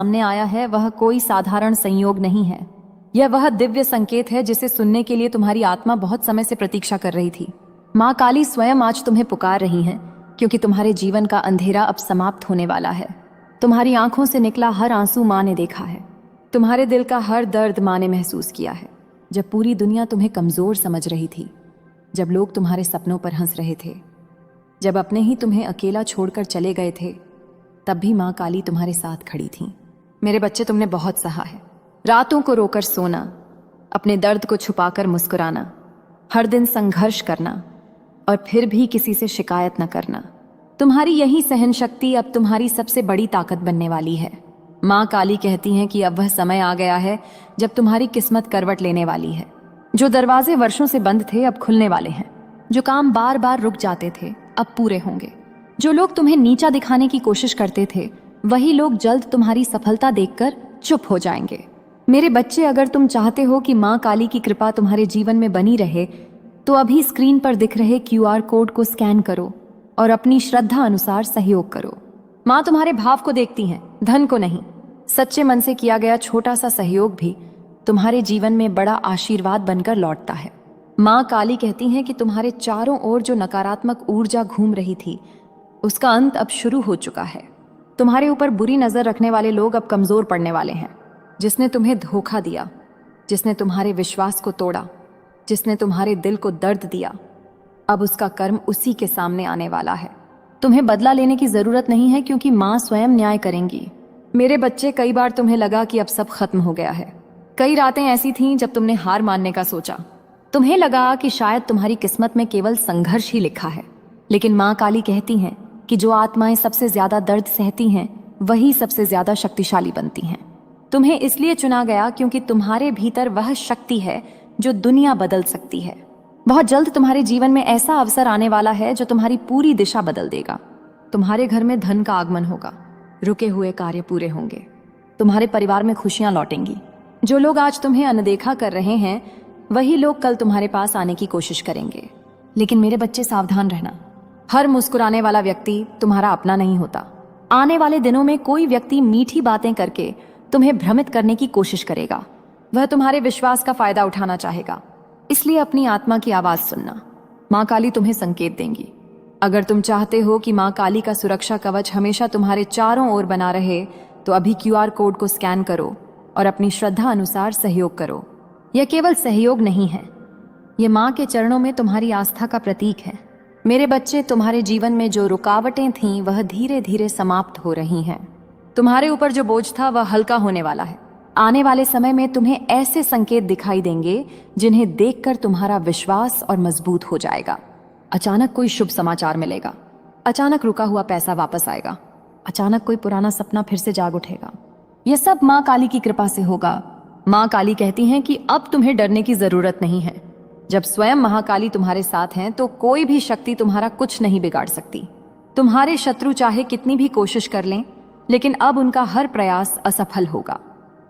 सामने आया है वह कोई साधारण संयोग नहीं है। यह वह दिव्य संकेत है जिसे सुनने के लिए तुम्हारी आत्मा बहुत समय से प्रतीक्षा कर रही थी। माँ काली स्वयं आज तुम्हें पुकार रही हैं, क्योंकि तुम्हारे जीवन का अंधेरा अब समाप्त होने वाला है। तुम्हारी आंखों से निकला हर आंसू माँ ने देखा है। तुम्हारे दिल का हर दर्द माँ ने महसूस किया है। जब पूरी दुनिया तुम्हें कमजोर समझ रही थी, जब लोग तुम्हारे सपनों पर हंस रहे थे, जब अपने ही तुम्हें अकेला छोड़कर चले गए थे, तब भी माँ काली तुम्हारे साथ खड़ी थी। मेरे बच्चे, तुमने बहुत सहा है। रातों को रोकर सोना, अपने दर्द को छुपाकर मुस्कुराना, हर दिन संघर्ष करना और फिर भी किसी से शिकायत न करना। तुम्हारी यही सहन शक्ति अब तुम्हारी सबसे बड़ी ताकत बनने वाली है। माँ काली कहती हैं कि अब वह समय आ गया है जब तुम्हारी किस्मत करवट लेने वाली है। जो दरवाजे वर्षों से बंद थे अब खुलने वाले हैं। जो काम बार बार रुक जाते थे अब पूरे होंगे। जो लोग तुम्हें नीचा दिखाने की कोशिश करते थे, वही लोग जल्द तुम्हारी सफलता देखकर चुप हो जाएंगे। मेरे बच्चे, अगर तुम चाहते हो कि माँ काली की कृपा तुम्हारे जीवन में बनी रहे, तो अभी स्क्रीन पर दिख रहे QR कोड को स्कैन करो और अपनी श्रद्धा अनुसार सहयोग करो। माँ तुम्हारे भाव को देखती हैं, धन को नहीं। सच्चे मन से किया गया छोटा सा सहयोग भी तुम्हारे जीवन में बड़ा आशीर्वाद बनकर लौटता है। माँ काली कहती हैं कि तुम्हारे चारों ओर जो नकारात्मक ऊर्जा घूम रही थी, उसका अंत अब शुरू हो चुका है। तुम्हारे ऊपर बुरी नजर रखने वाले लोग अब कमजोर पड़ने वाले हैं। जिसने तुम्हें धोखा दिया, जिसने तुम्हारे विश्वास को तोड़ा, जिसने तुम्हारे दिल को दर्द दिया, अब उसका कर्म उसी के सामने आने वाला है। तुम्हें बदला लेने की जरूरत नहीं है, क्योंकि माँ स्वयं न्याय करेंगी। मेरे बच्चे, कई बार तुम्हें लगा कि अब सब खत्म हो गया है। कई रातें ऐसी थीं जब तुमने हार मानने का सोचा। तुम्हें लगा कि शायद तुम्हारी किस्मत में केवल संघर्ष ही लिखा है। लेकिन माँ काली कहती हैं कि जो आत्माएं सबसे ज्यादा दर्द सहती हैं, वही सबसे ज्यादा शक्तिशाली बनती हैं। तुम्हें इसलिए चुना गया क्योंकि तुम्हारे भीतर वह शक्ति है जो दुनिया बदल सकती है। बहुत जल्द तुम्हारे जीवन में ऐसा अवसर आने वाला है जो तुम्हारी पूरी दिशा बदल देगा। तुम्हारे घर में धन का आगमन होगा, रुके हुए कार्य पूरे होंगे, तुम्हारे परिवार में खुशियां लौटेंगी। जो लोग आज तुम्हें अनदेखा कर रहे हैं, वही लोग कल तुम्हारे पास आने की कोशिश करेंगे। लेकिन मेरे बच्चे, सावधान रहना। हर मुस्कुराने वाला व्यक्ति तुम्हारा अपना नहीं होता। आने वाले दिनों में कोई व्यक्ति मीठी बातें करके तुम्हें भ्रमित करने की कोशिश करेगा। वह तुम्हारे विश्वास का फायदा उठाना चाहेगा। इसलिए अपनी आत्मा की आवाज सुनना। माँ काली तुम्हें संकेत देंगी। अगर तुम चाहते हो कि माँ काली का सुरक्षा कवच हमेशा तुम्हारे चारों ओर बना रहे, तो अभी QR कोड को स्कैन करो और अपनी श्रद्धा अनुसार सहयोग करो। यह केवल सहयोग नहीं है, यह माँ के चरणों में तुम्हारी आस्था का प्रतीक है। मेरे बच्चे, तुम्हारे जीवन में जो रुकावटें थीं, वह धीरे धीरे समाप्त हो रही हैं। तुम्हारे ऊपर जो बोझ था, वह हल्का होने वाला है। आने वाले समय में तुम्हें ऐसे संकेत दिखाई देंगे जिन्हें देखकर तुम्हारा विश्वास और मजबूत हो जाएगा। अचानक कोई शुभ समाचार मिलेगा, अचानक रुका हुआ पैसा वापस आएगा, अचानक कोई पुराना सपना फिर से जाग उठेगा। यह सब माँ काली की कृपा से होगा। माँ काली कहती हैं कि अब तुम्हें डरने की जरूरत नहीं है। जब स्वयं महाकाली तुम्हारे साथ हैं, तो कोई भी शक्ति तुम्हारा कुछ नहीं बिगाड़ सकती। तुम्हारे शत्रु चाहे कितनी भी कोशिश कर लें, लेकिन अब उनका हर प्रयास असफल होगा,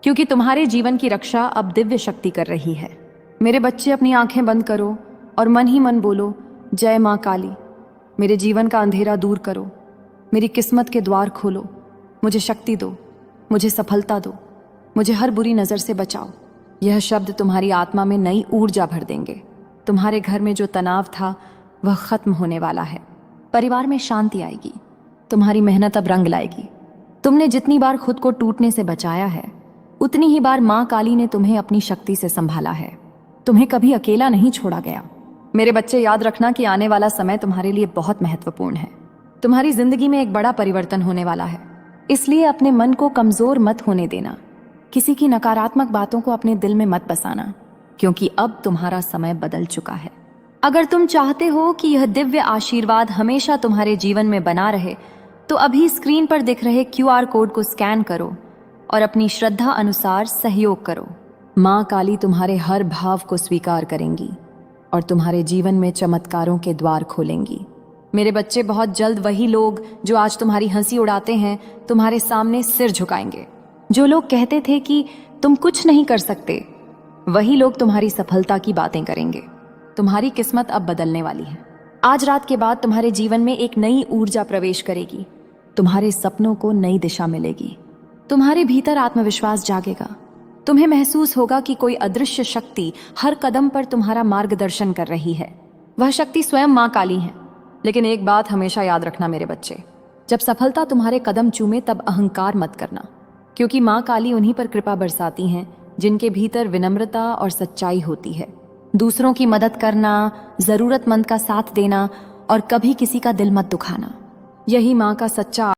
क्योंकि तुम्हारे जीवन की रक्षा अब दिव्य शक्ति कर रही है। मेरे बच्चे, अपनी आंखें बंद करो और मन ही मन बोलो, जय माँ काली। मेरे जीवन का अंधेरा दूर करो, मेरी किस्मत के द्वार खोलो, मुझे शक्ति दो, मुझे सफलता दो, मुझे हर बुरी नजर से बचाओ। यह शब्द तुम्हारी आत्मा में नई ऊर्जा भर देंगे। तुम्हारे घर में जो तनाव था, वह खत्म होने वाला है। परिवार में शांति आएगी। तुम्हारी मेहनत अब रंग लाएगी। तुमने जितनी बार खुद को टूटने से बचाया है, उतनी ही बार माँ काली ने तुम्हें अपनी शक्ति से संभाला है। तुम्हें कभी अकेला नहीं छोड़ा गया। मेरे बच्चे, याद रखना कि आने वाला समय तुम्हारे लिए बहुत महत्वपूर्ण है। तुम्हारी जिंदगी में एक बड़ा परिवर्तन होने वाला है। इसलिए अपने मन को कमजोर मत होने देना। किसी की नकारात्मक बातों को अपने दिल में मत बसाना, क्योंकि अब तुम्हारा समय बदल चुका है। अगर तुम चाहते हो कि यह दिव्य आशीर्वाद हमेशा तुम्हारे जीवन में बना रहे, तो अभी स्क्रीन पर दिख रहे QR कोड को स्कैन करो और अपनी श्रद्धा अनुसार सहयोग करो। माँ काली तुम्हारे हर भाव को स्वीकार करेंगी और तुम्हारे जीवन में चमत्कारों के द्वार खोलेंगी। मेरे बच्चे, बहुत जल्द वही लोग जो आज तुम्हारी हंसी उड़ाते हैं, तुम्हारे सामने सिर झुकाएंगे। जो लोग कहते थे कि तुम कुछ नहीं कर सकते, वही लोग तुम्हारी सफलता की बातें करेंगे। तुम्हारी किस्मत अब बदलने वाली है। आज रात के बाद तुम्हारे जीवन में एक नई ऊर्जा प्रवेश करेगी। तुम्हारे सपनों को नई दिशा मिलेगी। तुम्हारे भीतर आत्मविश्वास जागेगा। तुम्हें महसूस होगा कि कोई अदृश्य शक्ति हर कदम पर तुम्हारा मार्गदर्शन कर रही है। वह शक्ति स्वयं माँ काली है। लेकिन एक बात हमेशा याद रखना मेरे बच्चे, जब सफलता तुम्हारे कदम चूमे तब अहंकार मत करना, क्योंकि माँ काली उन्हीं पर कृपा बरसाती हैं जिनके भीतर विनम्रता और सच्चाई होती है। दूसरों की मदद करना, जरूरतमंद का साथ देना और कभी किसी का दिल मत दुखाना, यही माँ का सच्चा